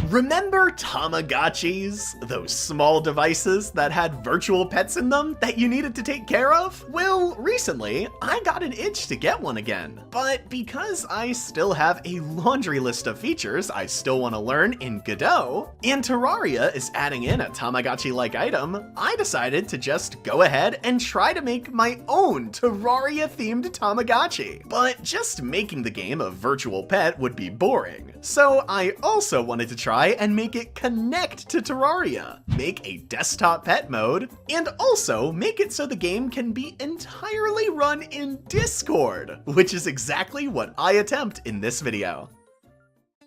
Remember Tamagotchis? Those small devices that had virtual pets in them that you needed to take care of? Well, recently, I got an itch to get one again. But because I still have a laundry list of features I still want to learn in Godot, and Terraria is adding in a Tamagotchi-like item, I decided to just go ahead and try to make my own Terraria-themed Tamagotchi. But just making the game a virtual pet would be boring. So I also wanted to try and make it connect to Terraria, make a desktop pet mode, and also make it so the game can be entirely run in Discord, which is exactly what I attempt in this video.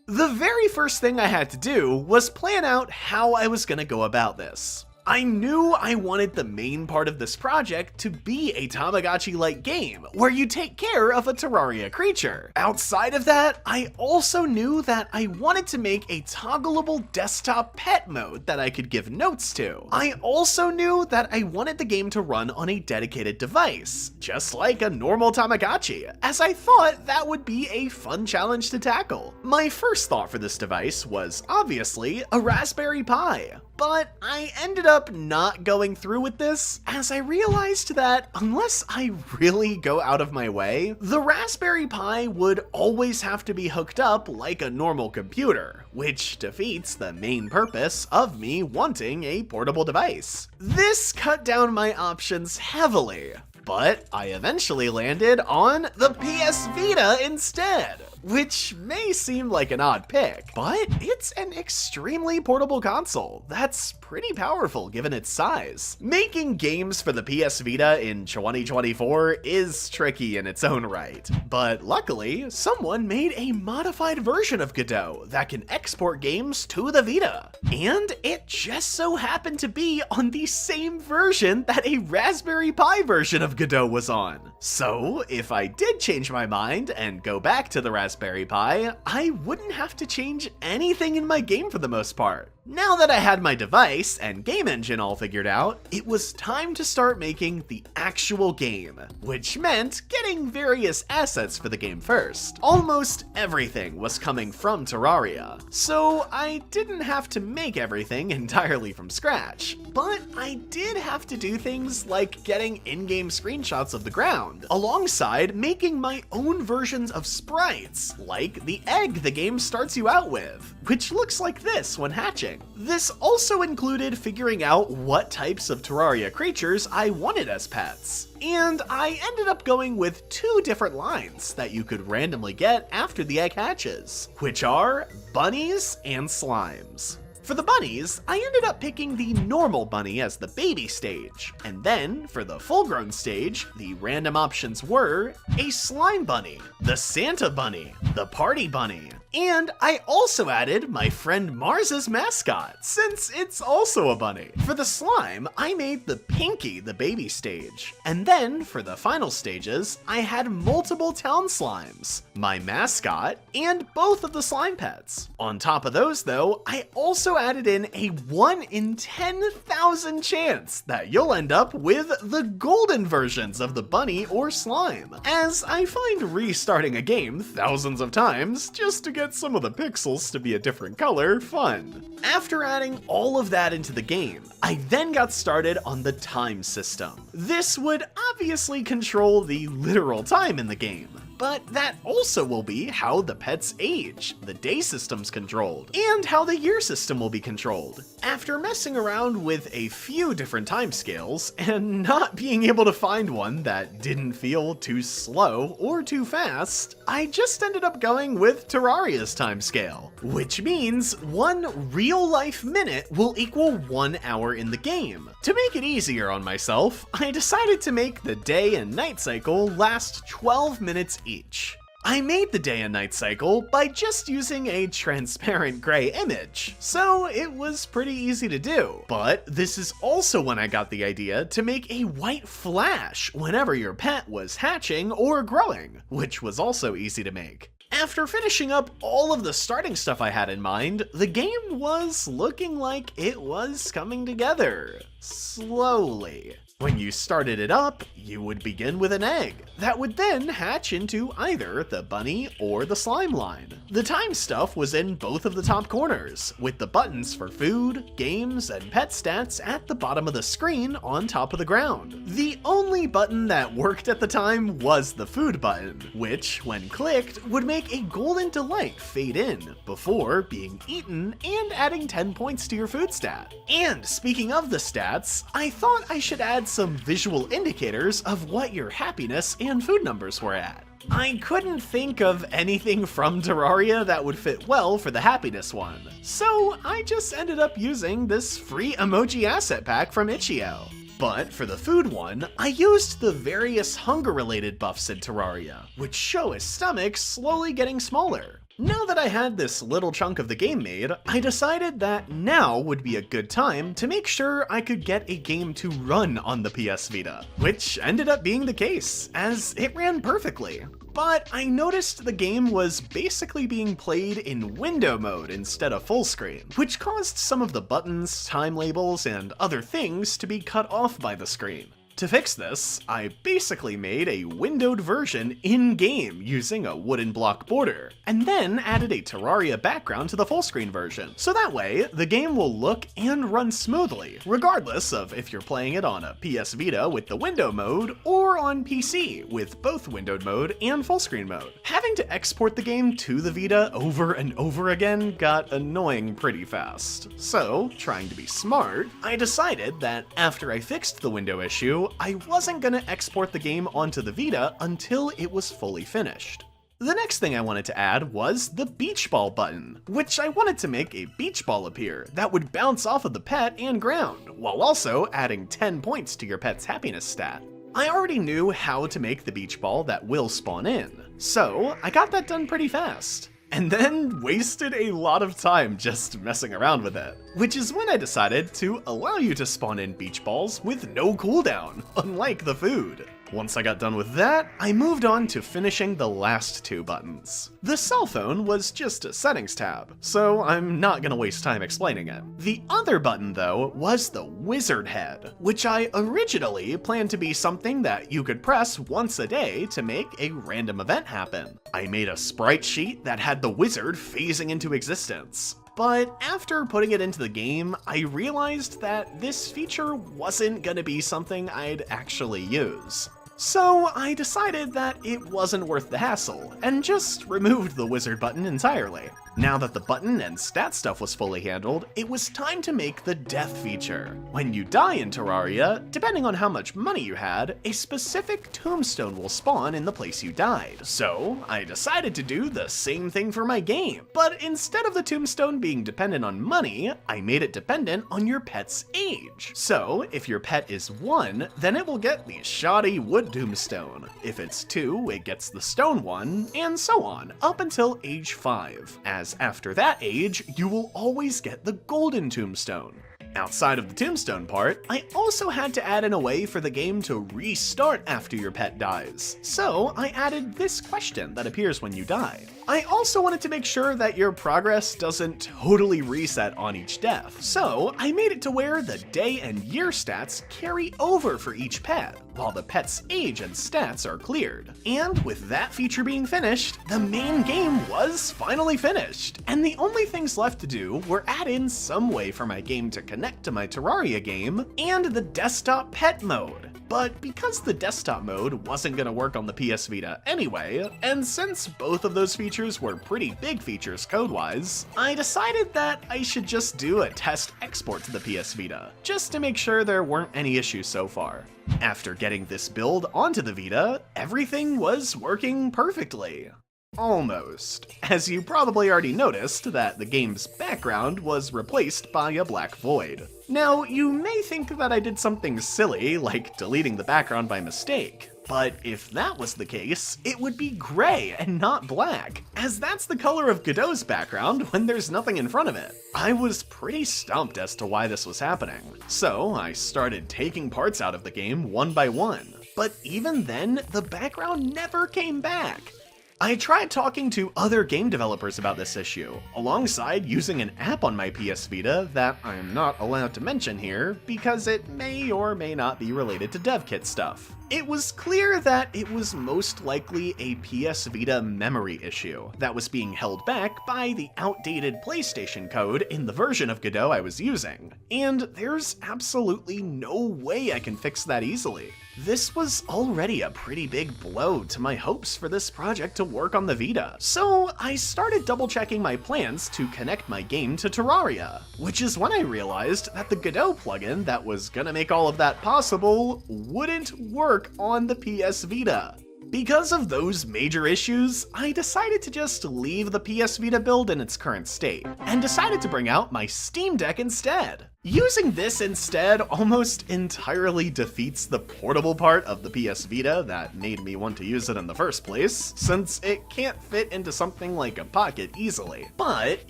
The very first thing I had to do was plan out how I was gonna go about this. I knew I wanted the main part of this project to be a Tamagotchi-like game, where you take care of a Terraria creature. Outside of that, I also knew that I wanted to make a toggleable desktop pet mode that I could give notes to. I also knew that I wanted the game to run on a dedicated device, just like a normal Tamagotchi, as I thought that would be a fun challenge to tackle. My first thought for this device was obviously a Raspberry Pi. But I ended up not going through with this, as I realized that unless I really go out of my way, the Raspberry Pi would always have to be hooked up like a normal computer, which defeats the main purpose of me wanting a portable device. This cut down my options heavily, but I eventually landed on the PS Vita instead, which may seem like an odd pick, but it's an extremely portable console that's pretty powerful given its size. Making games for the PS Vita in 2024 is tricky in its own right, but luckily, someone made a modified version of Godot that can export games to the Vita, and it just so happened to be on the same version that a Raspberry Pi version of Godot was on. So if I did change my mind and go back to the Raspberry Pi, I wouldn't have to change anything in my game for the most part. Now that I had my device and game engine all figured out, it was time to start making the actual game, which meant getting various assets for the game first. Almost everything was coming from Terraria, so I didn't have to make everything entirely from scratch, but I did have to do things like getting in-game screenshots of the ground, alongside making my own versions of sprites, like the egg the game starts you out with, which looks like this when hatching. This also included figuring out what types of Terraria creatures I wanted as pets. And I ended up going with two different lines that you could randomly get after the egg hatches, which are bunnies and slimes. For the bunnies, I ended up picking the normal bunny as the baby stage, and then for the full-grown stage, the random options were a slime bunny, the Santa bunny, the party bunny, and I also added my friend Mars's mascot, since it's also a bunny. For the slime, I made the Pinky the baby stage, and then for the final stages, I had multiple town slimes, my mascot, and both of the slime pets. On top of those though, I also added in a 1 in 10,000 chance that you'll end up with the golden versions of the bunny or slime, as I find restarting a game thousands of times just to get some of the pixels to be a different color fun. After adding all of that into the game, I then got started on the time system. This would obviously control the literal time in the game, but that also will be how the pets age, the day system's controlled, and how the year system will be controlled. After messing around with a few different timescales, and not being able to find one that didn't feel too slow or too fast, I just ended up going with Terraria's timescale, which means 1 real-life minute will equal 1 hour in the game. To make it easier on myself, I decided to make the day and night cycle last 12 minutes each. I made the day and night cycle by just using a transparent gray image, so it was pretty easy to do. But this is also when I got the idea to make a white flash whenever your pet was hatching or growing, which was also easy to make. After finishing up all of the starting stuff I had in mind, the game was looking like it was coming together. Slowly. When you started it up, you would begin with an egg that would then hatch into either the bunny or the slime line. The time stuff was in both of the top corners, with the buttons for food, games, and pet stats at the bottom of the screen on top of the ground. The only button that worked at the time was the food button, which, when clicked, would make a golden delight fade in before being eaten and adding 10 points to your food stat. And speaking of the stats, I thought I should add some visual indicators of what your happiness and food numbers were at. I couldn't think of anything from Terraria that would fit well for the happiness one, so I just ended up using this free emoji asset pack from Itch.io. But for the food one, I used the various hunger-related buffs in Terraria, which show his stomach slowly getting smaller. Now that I had this little chunk of the game made, I decided that now would be a good time to make sure I could get a game to run on the PS Vita, which ended up being the case, as it ran perfectly. But I noticed the game was basically being played in window mode instead of full screen, which caused some of the buttons, time labels, and other things to be cut off by the screen. To fix this, I basically made a windowed version in-game using a wooden block border, and then added a Terraria background to the full screen version, so that way the game will look and run smoothly, regardless of if you're playing it on a PS Vita with the window mode, or on PC with both windowed mode and full screen mode. Having to export the game to the Vita over and over again got annoying pretty fast. So, trying to be smart, I decided that after I fixed the window issue, I wasn't gonna export the game onto the Vita until it was fully finished. The next thing I wanted to add was the beach ball button, which I wanted to make a beach ball appear that would bounce off of the pet and ground, while also adding 10 points to your pet's happiness stat. I already knew how to make the beach ball that will spawn in, so I got that done pretty fast. And then wasted a lot of time just messing around with it. Which is when I decided to allow you to spawn in beach balls with no cooldown, unlike the food. Once I got done with that, I moved on to finishing the last two buttons. The cell phone was just a settings tab, so I'm not gonna waste time explaining it. The other button though was the wizard head, which I originally planned to be something that you could press once a day to make a random event happen. I made a sprite sheet that had the wizard phasing into existence. But after putting it into the game, I realized that this feature wasn't gonna be something I'd actually use. So I decided that it wasn't worth the hassle, and just removed the wizard button entirely. Now that the button and stat stuff was fully handled, it was time to make the death feature. When you die in Terraria, depending on how much money you had, a specific tombstone will spawn in the place you died. So I decided to do the same thing for my game, but instead of the tombstone being dependent on money, I made it dependent on your pet's age. So if your pet is 1, then it will get the shoddy wood tombstone. If it's 2, it gets the stone one, and so on, up until age 5. As after that age, you will always get the golden tombstone. Outside of the tombstone part, I also had to add in a way for the game to restart after your pet dies. So I added this question that appears when you die. I also wanted to make sure that your progress doesn't totally reset on each death. So I made it to where the day and year stats carry over for each pet, while the pet's age and stats are cleared. And with that feature being finished, the main game was finally finished. And the only things left to do were add in some way for my game to connect to my Terraria game and the desktop pet mode. But because the desktop mode wasn't gonna work on the PS Vita anyway, and since both of those features were pretty big features code-wise, I decided that I should just do a test export to the PS Vita, just to make sure there weren't any issues so far. After getting this build onto the Vita, everything was working perfectly. Almost. As you probably already noticed that the game's background was replaced by a black void. Now, you may think that I did something silly, like deleting the background by mistake. But if that was the case, it would be gray and not black, as that's the color of Godot's background when there's nothing in front of it. I was pretty stumped as to why this was happening, so I started taking parts out of the game one by one. But even then, the background never came back. I tried talking to other game developers about this issue, alongside using an app on my PS Vita that I'm not allowed to mention here because it may or may not be related to dev kit stuff. It was clear that it was most likely a PS Vita memory issue that was being held back by the outdated PlayStation code in the version of Godot I was using, and there's absolutely no way I can fix that easily. This was already a pretty big blow to my hopes for this project to work on the Vita, so I started double-checking my plans to connect my game to Terraria, which is when I realized that the Godot plugin that was gonna make all of that possible wouldn't work on the PS Vita. Because of those major issues, I decided to just leave the PS Vita build in its current state, and decided to bring out my Steam Deck instead. Using this instead almost entirely defeats the portable part of the PS Vita that made me want to use it in the first place, since it can't fit into something like a pocket easily. But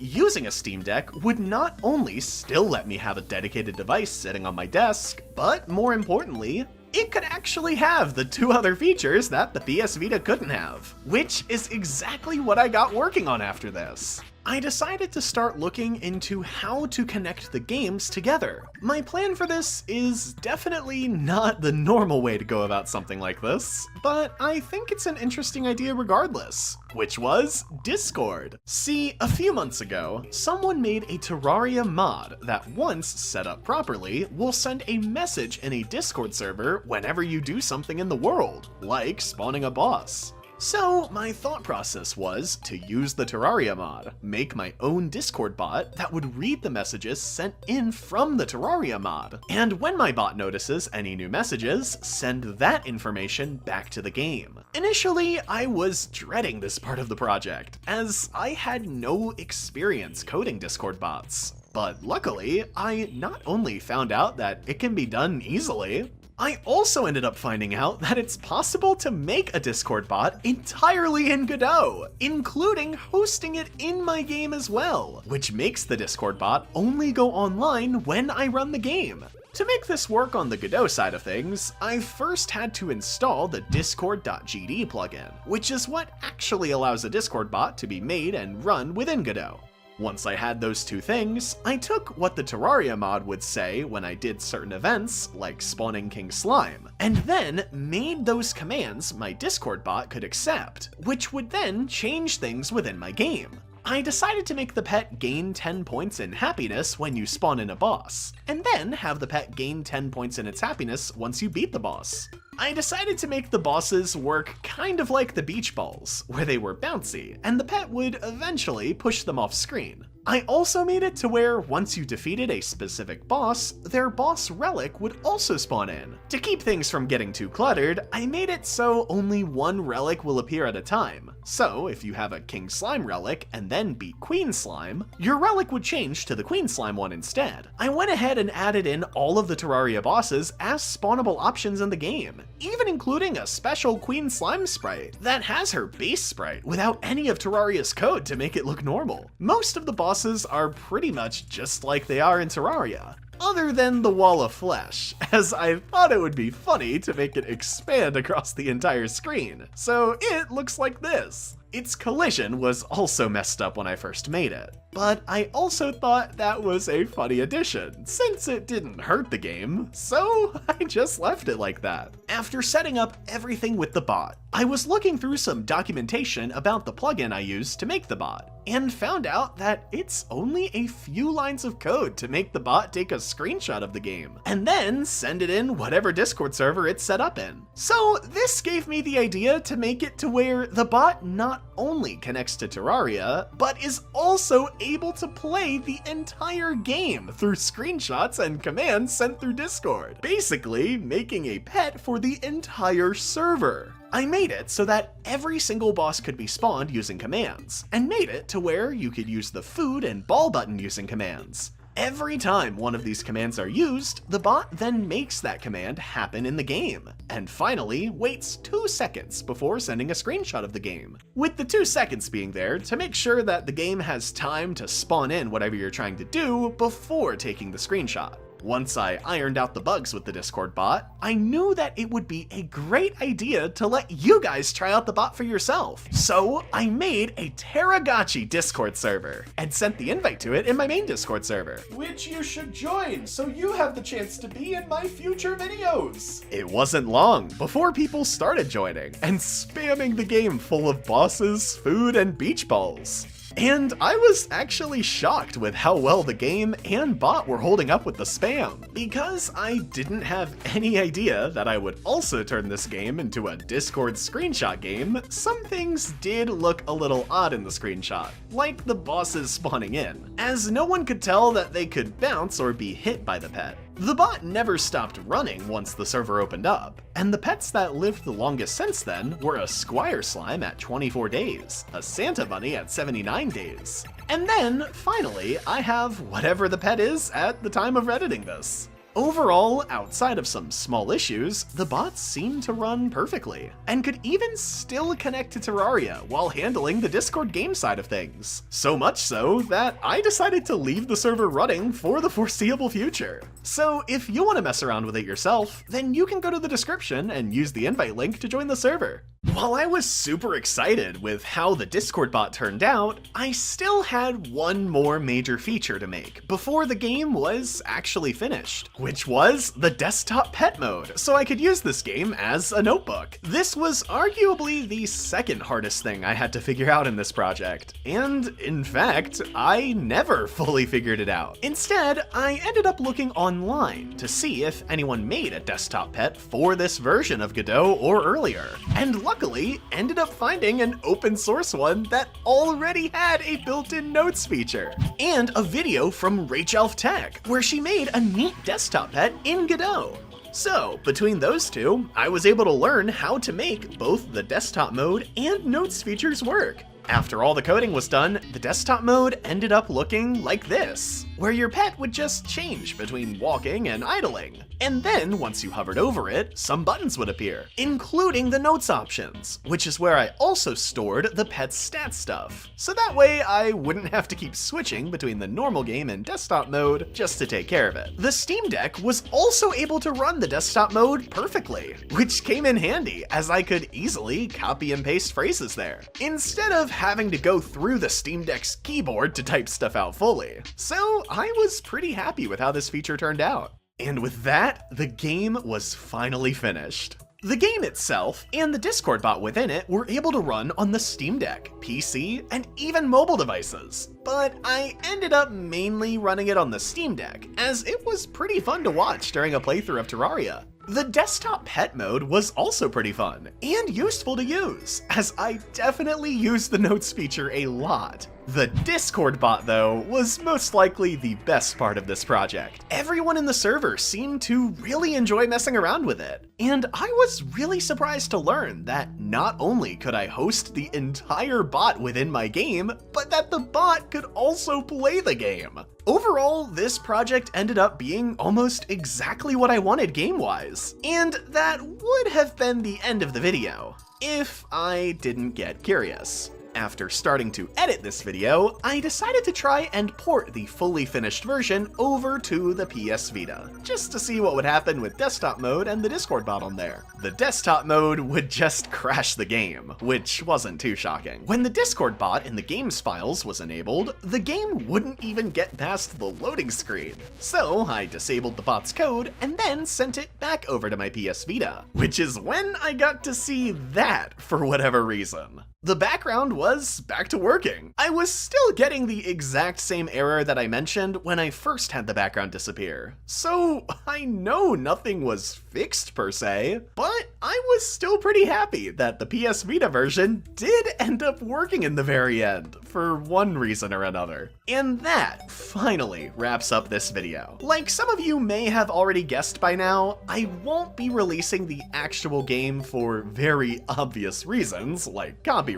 using a Steam Deck would not only still let me have a dedicated device sitting on my desk, but more importantly, it could actually have the two other features that the PS Vita couldn't have, which is exactly what I got working on after this. I decided to start looking into how to connect the games together. My plan for this is definitely not the normal way to go about something like this, but I think it's an interesting idea regardless, which was Discord. See, a few months ago, someone made a Terraria mod that once set up properly will send a message in a Discord server whenever you do something in the world, like spawning a boss. So my thought process was to use the Terraria mod, make my own Discord bot that would read the messages sent in from the Terraria mod, and when my bot notices any new messages, send that information back to the game. Initially, I was dreading this part of the project, as I had no experience coding Discord bots. But luckily, I not only found out that it can be done easily, I also ended up finding out that it's possible to make a Discord bot entirely in Godot, including hosting it in my game as well, which makes the Discord bot only go online when I run the game. To make this work on the Godot side of things, I first had to install the discord.gd plugin, which is what actually allows a Discord bot to be made and run within Godot. Once I had those two things, I took what the Terraria mod would say when I did certain events, like spawning King Slime, and then made those commands my Discord bot could accept, which would then change things within my game. I decided to make the pet gain 10 points in happiness when you spawn in a boss, and then have the pet gain 10 points in its happiness once you beat the boss. I decided to make the bosses work kind of like the beach balls, where they were bouncy, and the pet would eventually push them off screen. I also made it to where once you defeated a specific boss, their boss relic would also spawn in. To keep things from getting too cluttered, I made it so only one relic will appear at a time. So if you have a King Slime relic and then beat Queen Slime, your relic would change to the Queen Slime one instead. I went ahead and added in all of the Terraria bosses as spawnable options in the game, even including a special Queen Slime sprite that has her base sprite without any of Terraria's code to make it look normal. Most of the bosses are pretty much just like they are in Terraria, other than the wall of flesh, as I thought it would be funny to make it expand across the entire screen, so it looks like this. Its collision was also messed up when I first made it, but I also thought that was a funny addition, since it didn't hurt the game, so I just left it like that. After setting up everything with the bot, I was looking through some documentation about the plugin I used to make the bot, and found out that it's only a few lines of code to make the bot take a screenshot of the game, and then send it in whatever Discord server it's set up in. So this gave me the idea to make it to where the bot not only connects to Terraria, but is also able to play the entire game through screenshots and commands sent through Discord, basically making a pet for the entire server. I made it so that every single boss could be spawned using commands, and made it to where you could use the food and ball button using commands. Every time one of these commands are used, the bot then makes that command happen in the game, and finally waits 2 seconds before sending a screenshot of the game, with the 2 seconds being there to make sure that the game has time to spawn in whatever you're trying to do before taking the screenshot. Once I ironed out the bugs with the Discord bot, I knew that it would be a great idea to let you guys try out the bot for yourself. So I made a Tamagotchi Discord server and sent the invite to it in my main Discord server, which you should join so you have the chance to be in my future videos. It wasn't long before people started joining and spamming the game full of bosses, food, and beach balls. And I was actually shocked with how well the game and bot were holding up with the spam, because I didn't have any idea that I would also turn this game into a Discord screenshot game. Some things did look a little odd in the screenshot, like the bosses spawning in, as no one could tell that they could bounce or be hit by the pet. The bot never stopped running once the server opened up, and the pets that lived the longest since then were a Squire Slime at 24 days, a Santa Bunny at 79 days, and then, finally, I have whatever the pet is at the time of editing this. Overall, outside of some small issues, the bots seemed to run perfectly, and could even still connect to Terraria while handling the Discord game side of things. So much so that I decided to leave the server running for the foreseeable future. So if you want to mess around with it yourself, then you can go to the description and use the invite link to join the server. While I was super excited with how the Discord bot turned out, I still had one more major feature to make before the game was actually finished, which was the desktop pet mode, so I could use this game as a notebook. This was arguably the second hardest thing I had to figure out in this project, and in fact, I never fully figured it out. Instead, I ended up looking online to see if anyone made a desktop pet for this version of Godot or earlier, and luckily ended up finding an open source one that already had a built-in notes feature, and a video from Rachelf Tech where she made a neat desktop pet in Godot. So, between those two, I was able to learn how to make both the desktop mode and notes features work. After all the coding was done, the desktop mode ended up looking like this, where your pet would just change between walking and idling. And then, once you hovered over it, some buttons would appear, including the notes options, which is where I also stored the pet's stat stuff. So that way I wouldn't have to keep switching between the normal game and desktop mode just to take care of it. The Steam Deck was also able to run the desktop mode perfectly, which came in handy as I could easily copy and paste phrases there, instead of having to go through the Steam Deck's keyboard to type stuff out fully. So I was pretty happy with how this feature turned out. And with that, the game was finally finished. The game itself and the Discord bot within it were able to run on the Steam Deck, PC, and even mobile devices. But I ended up mainly running it on the Steam Deck, as it was pretty fun to watch during a playthrough of Terraria. The desktop pet mode was also pretty fun and useful to use, as I definitely used the notes feature a lot. The Discord bot, though, was most likely the best part of this project. Everyone in the server seemed to really enjoy messing around with it, and I was really surprised to learn that not only could I host the entire bot within my game, but that the bot could also play the game. Overall, this project ended up being almost exactly what I wanted game-wise, and that would have been the end of the video, if I didn't get curious. After starting to edit this video, I decided to try and port the fully finished version over to the PS Vita, just to see what would happen with desktop mode and the Discord bot on there. The desktop mode would just crash the game, which wasn't too shocking. When the Discord bot in the game's files was enabled, the game wouldn't even get past the loading screen. So I disabled the bot's code and then sent it back over to my PS Vita, which is when I got to see that for whatever reason. The background was back to working. I was still getting the exact same error that I mentioned when I first had the background disappear. So I know nothing was fixed per se, but I was still pretty happy that the PS Vita version did end up working in the very end, for one reason or another. And that finally wraps up this video. Like some of you may have already guessed by now, I won't be releasing the actual game for very obvious reasons, like copyright.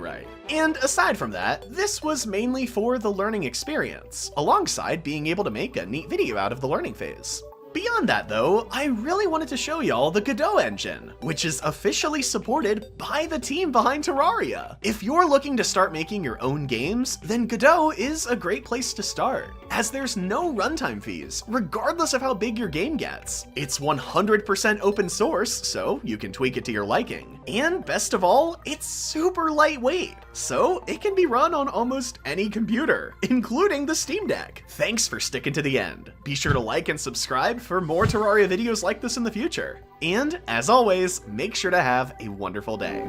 And aside from that, this was mainly for the learning experience, alongside being able to make a neat video out of the learning phase. Beyond that though, I really wanted to show y'all the Godot engine, which is officially supported by the team behind Terraria. If you're looking to start making your own games, then Godot is a great place to start, as there's no runtime fees, regardless of how big your game gets. It's 100% open source, so you can tweak it to your liking. And best of all, it's super lightweight, so it can be run on almost any computer, including the Steam Deck. Thanks for sticking to the end. Be sure to like and subscribe for more Terraria videos like this in the future. And as always, make sure to have a wonderful day.